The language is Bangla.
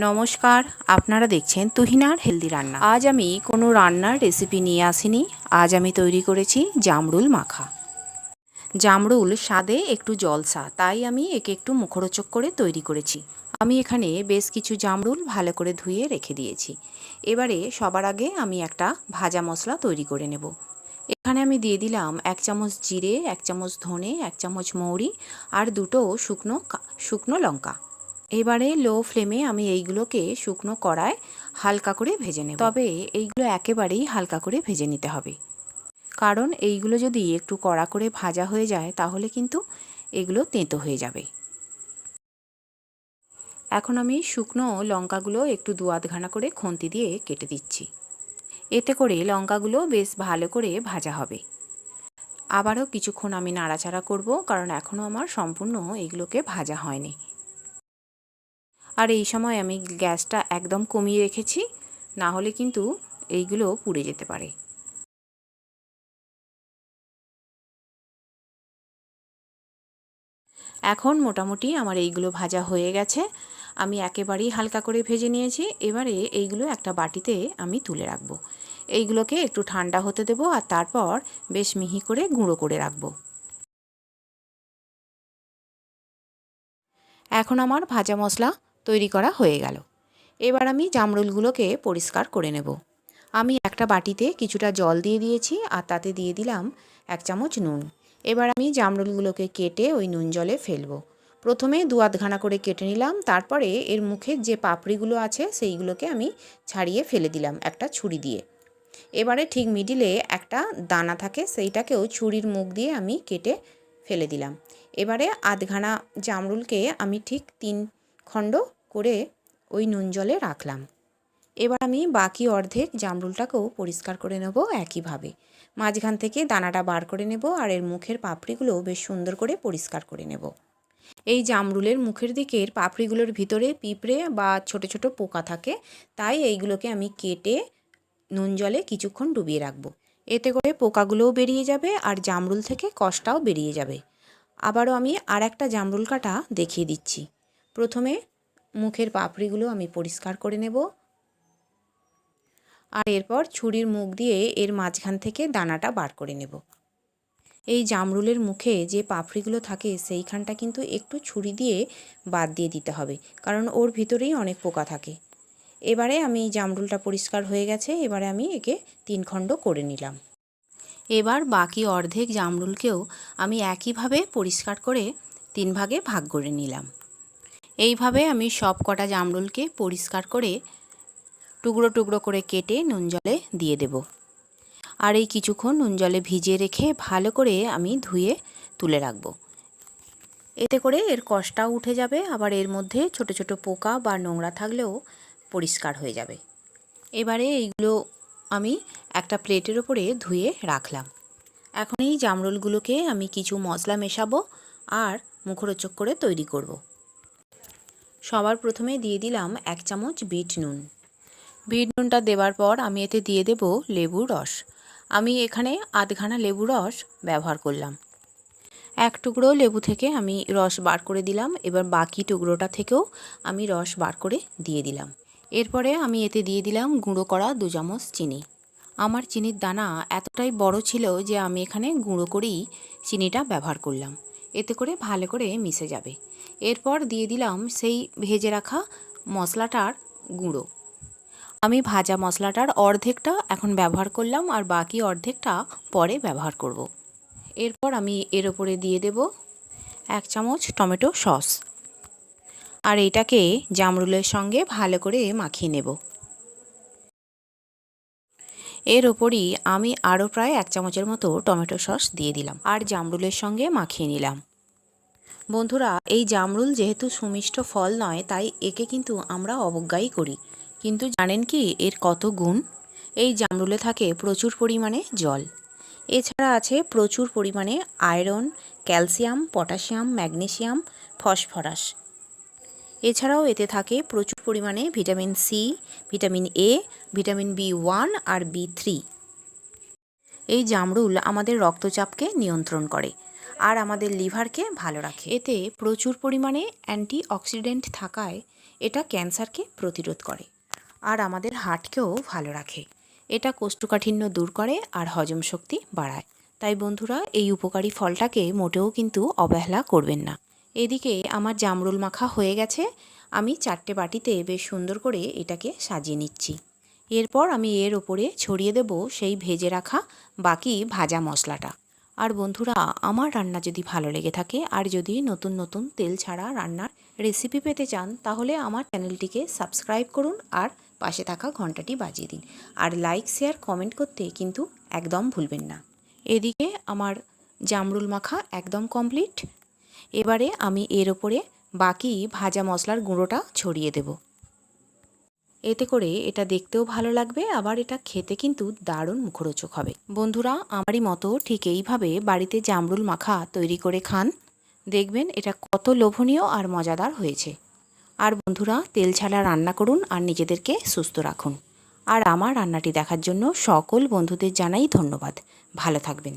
নমস্কার, আপনারা দেখছেন তুহিনার হেলদি রান্না। আজ আমি কোনো রান্নার রেসিপি নিয়ে আসিনি। আজ আমি তৈরি করেছি জামরুল মাখা। জামরুল স্বাদে একটু জলসা, তাই আমি একে একটু মুখরোচক করে তৈরি করেছি। আমি এখানে বেশ কিছু জামরুল ভালো করে ধুয়ে রেখে দিয়েছি। এবারে সবার আগে আমি একটা ভাজা মশলা তৈরি করে নেব। এখানে আমি দিয়ে দিলাম 1 চামচ জিরে, 1 চামচ ধনে, 1 চামচ মৌরি আর দুটো শুকনো লঙ্কা। এবারে লো ফ্লেমে আমি এইগুলোকে শুকনো কড়ায় হালকা করে ভেজে নেব। তবে এইগুলো একেবারেই হালকা করে ভেজে নিতে হবে, কারণ এইগুলো যদি একটু কড়া করে ভাজা হয়ে যায় তাহলে কিন্তু এগুলো তেঁতো হয়ে যাবে। এখন আমি শুকনো লঙ্কাগুলো একটু দু আধখানা করে খুন্তি দিয়ে কেটে দিচ্ছি। এতে করে লঙ্কাগুলো বেশ ভালো করে ভাজা হবে। আবারও কিছুক্ষণ আমি নাড়াচাড়া করব, কারণ এখনও আমার সম্পূর্ণ এইগুলোকে ভাজা হয়নি। আর এই সময় আমি গ্যাসটা একদম কমিয়ে রেখেছি, না হলে কিন্তু এইগুলো পুড়ে যেতে পারে। এখন মোটামুটি আমার এইগুলো ভাজা হয়ে গেছে। আমি একেবারেই হালকা করে ভেজে নিয়েছি। এবারে এইগুলো একটা বাটিতে আমি তুলে রাখবো। এইগুলোকে একটু ঠান্ডা হতে দেবো আর তারপর বেশ মিহি করে গুঁড়ো করে রাখবো। এখন আমার ভাজা মশলা তৈরি করা হয়ে গেল। এবার আমি জামরুলগুলোকে পরিষ্কার করে নেব। আমি একটা বাটিতে কিছুটা জল দিয়ে দিয়েছি আর তাতে দিয়ে দিলাম 1 চামচ নুন। এবার আমি জামরুলগুলোকে কেটে ওই নুন জলে ফেলবো। প্রথমে দু আধখানা করে কেটে নিলাম, তারপরে এর মুখের যে পাপড়িগুলো আছে সেইগুলোকে আমি ছাড়িয়ে ফেলে দিলাম একটা ছুরি দিয়ে। এবারে ঠিক মিডিলে একটা দানা থাকে, সেইটাকেও ছুরির মুখ দিয়ে আমি কেটে ফেলে দিলাম। এবারে আধখানা জামরুলকে আমি ঠিক 3 খণ্ড করে ওই নুন জলে রাখলাম। এবার আমি বাকি অর্ধেক জামরুলটাকেও পরিষ্কার করে নেব একইভাবে। মাঝখান থেকে দানাটা বার করে নেব আর এর মুখের পাপড়িগুলো বেশ সুন্দর করে পরিষ্কার করে নেব। এই জামরুলের মুখের দিকের পাপড়িগুলোর ভিতরে পিঁপড়ে বা ছোট ছোট পোকা থাকে, তাই এইগুলোকে আমি কেটে নুন জলে কিছুক্ষণ ডুবিয়ে রাখবো। এতে করে পোকাগুলোও বেরিয়ে যাবে আর জামরুল থেকে কষটাও বেরিয়ে যাবে। আবারও আমি আর একটা জামরুল কাটা দেখিয়ে দিচ্ছি। প্রথমে মুখের পাপড়িগুলো আমি পরিষ্কার করে নেব আর এরপর ছুরির মুখ দিয়ে এর মাঝখান থেকে দানাটা বার করে নেব। এই জামরুলের মুখে যে পাপড়িগুলো থাকে সেইখানটা কিন্তু একটু ছুরি দিয়ে বাদ দিয়ে দিতে হবে, কারণ ওর ভিতরেই অনেক পোকা থাকে। এবারে আমি জামরুলটা পরিষ্কার হয়ে গেছে। এবারে আমি একে 3 খণ্ড করে নিলাম। এবার বাকি অর্ধেক জামরুলকেও আমি একইভাবে পরিষ্কার করে 3 ভাগে ভাগ করে নিলাম। এইভাবে আমি সব কটা জামরুলকে পরিষ্কার করে টুকরো টুকরো করে কেটে নুন জলে দিয়ে দেব। আর এই কিছুক্ষণ নুন জলে ভিজিয়ে রেখে ভালো করে আমি ধুয়ে তুলে রাখব। এতে করে এর কষটাও উঠে যাবে, আবার এর মধ্যে ছোট ছোট পোকা বা নোংরা থাকলেও পরিষ্কার হয়ে যাবে। এবারে এইগুলো আমি একটা প্লেটের ওপরে ধুয়ে রাখলাম। এখন এই জামরুলগুলোকে আমি কিছু মশলা মেশাবো আর মুখরোচক করে তৈরি করব। সবার প্রথমে দিয়ে দিলাম 1 চামচ বিট নুন। বিট নুনটা দেওয়ার পর আমি এতে দিয়ে দেব লেবুর রস। আমি এখানে আধখানা লেবুর রস ব্যবহার করলাম। এক টুকরো লেবু থেকে আমি রস বার করে দিলাম। এবার বাকি টুকরোটা থেকেও আমি রস বার করে দিয়ে দিলাম। এরপরে আমি এতে দিয়ে দিলাম গুঁড়ো করা 2 চামচ চিনি। আমার চিনির দানা এতটাই বড় ছিল যে আমি এখানে গুঁড়ো করেই চিনিটা ব্যবহার করলাম। এতে করে ভালো করে মিশে যাবে। এরপর দিয়ে দিলাম সেই ভেজে রাখা মশলাটার গুঁড়ো। আমি ভাজা মশলাটার অর্ধেকটা এখন ব্যবহার করলাম আর বাকি অর্ধেকটা পরে ব্যবহার করব। এরপর আমি এর ওপরে দিয়ে দেব 1 চামচ টমেটো সস আর এটাকে জামরুলের সঙ্গে ভালো করে মাখিয়ে নেব। এর ওপরই আমি আরও প্রায় 1 চামচের মতো টমেটো সস দিয়ে দিলাম আর জামরুলের সঙ্গে মাখিয়ে নিলাম। বন্ধুরা, এই জামরুল যেহেতু সুমিষ্ট ফল নয়, তাই একে কিন্তু আমরা অবজ্ঞাই করি, কিন্তু জানেন কি এর কত গুণ? এই জামরুলে থাকে প্রচুর পরিমাণে জল। এছাড়া আছে প্রচুর পরিমাণে iron, calcium, potassium, magnesium, phosphorus. এছাড়াও এতে থাকে প্রচুর পরিমাণে vitamin C, vitamin A, vitamin বি1 আর বি3। এই জামরুল আমাদের রক্তচাপকে নিয়ন্ত্রণ করে আর আমাদের লিভারকে ভালো রাখে। এতে প্রচুর পরিমাণে অ্যান্টিঅক্সিডেন্ট থাকায় এটা ক্যান্সারকে প্রতিরোধ করে আর আমাদের হার্টকেও ভালো রাখে। এটা কোষ্ঠকাঠিন্য দূর করে আর হজম শক্তি বাড়ায়। তাই বন্ধুরা, এই উপকারী ফলটাকে মোটেও কিন্তু অবহেলা করবেন না। এদিকে আমার জামরুল মাখা হয়ে গেছে। আমি 4টে বাটিতে বেশ সুন্দর করে এটাকে সাজিয়ে নিচ্ছি। এরপর আমি এর ওপরে ছড়িয়ে দেব সেই ভেজে রাখা বাকি ভাজা মশলাটা। আর বন্ধুরা, আমার রান্না যদি ভালো লেগে থাকে আর যদি নতুন নতুন তেল ছাড়া রান্নার রেসিপি পেতে চান, তাহলে আমার চ্যানেলটিকে সাবস্ক্রাইব করুন আর পাশে থাকা ঘন্টাটি বাজিয়ে দিন। আর লাইক, শেয়ার, কমেন্ট করতে কিন্তু একদম ভুলবেন না। এদিকে আমার জামরুল মাখা একদম কমপ্লিট। এবারে আমি এর ওপরে বাকি ভাজা মশলার গুঁড়োটা ছড়িয়ে দেব। এতে করে এটা দেখতেও ভালো লাগবে, আবার এটা খেতে কিন্তু দারুণ মুখরোচক হবে। বন্ধুরা, আমারই মতো ঠিক এইভাবে বাড়িতে জামরুল মাখা তৈরি করে খান, দেখবেন এটা কত লোভনীয় আর মজাদার হয়েছে। আর বন্ধুরা, তেল ছাড়া রান্না করুন আর নিজেদেরকে সুস্থ রাখুন। আর আমার রান্নাটি দেখার জন্য সকল বন্ধুদের জানাই ধন্যবাদ। ভালো থাকবেন।